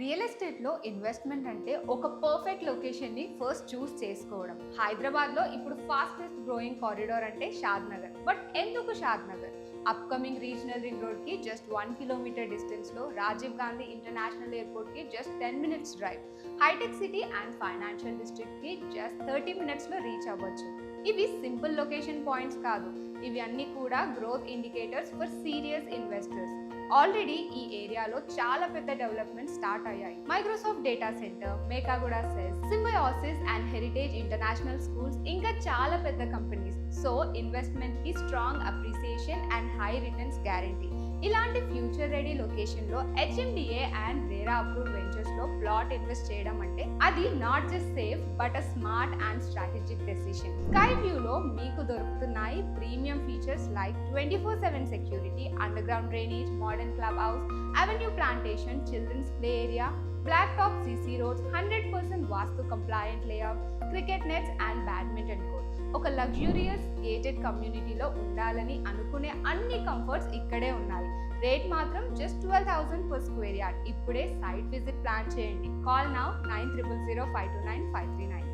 Real ఎస్టేట్లో investment అంటే ఒక పర్ఫెక్ట్ లొకేషన్ని ఫస్ట్ చూస్ చేసుకోవడం. హైదరాబాద్లో ఇప్పుడు ఫాస్టెస్ట్ గ్రోయింగ్ కారిడార్ అంటే షాద్ నగర్. బట్ ఎందుకు Shadnagar? Upcoming regional ring రోడ్కి జస్ట్ 1 కిలోమీటర్ డిస్టెన్స్లో, రాజీవ్ గాంధీ ఇంటర్నేషనల్ ఎయిర్పోర్ట్కి just 10 minutes drive, Hitech City and financial డిస్ట్రిక్ట్కి జస్ట్ 30 మినిట్స్లో రీచ్ అవ్వచ్చు. ఇవి సింపుల్ లొకేషన్ పాయింట్స్ కాదు, ఇవి అన్నీ కూడా growth indicators for serious investors. Already ఈ ఏరియాలో చాలా పెద్ద డెవలప్మెంట్ స్టార్ట్ అయ్యాయి. మైక్రోసాఫ్ట్ డేటా సెంటర్, మేకాగూడ సెస్, Symbiosis and Heritage International Schools, ఇంకా చాలా పెద్ద కంపెనీస్. సో ఇన్వెస్ట్మెంట్ కి strong appreciation and high returns guarantee. ఇలాంటి ఫ్యూచర్ రెడీ లొకేషన్ లో HMDA and RERA approved ventures లో ప్లాట్ ఇన్వెస్ట్ చేయడం అంటే అది not just safe but a smart and strategic decision. Sky view లో మీకు దొరుకుతున్నాయి premium features like 24/7 security, under ground drainage, modern club house, avenue plantation, children's play area, black top CC roads, 100% vastu compliant layout, cricket nets and badminton court. ఒక luxurious gated కమ్యూనిటీలో ఉండాలని అనుకునే అన్ని comforts ఇక్కడే ఉన్నాయి. రేట్ మాత్రం జస్ట్ 12,000 per square yard. ఇప్పుడే site visit plan చేయండి. Call now 9000 529 539.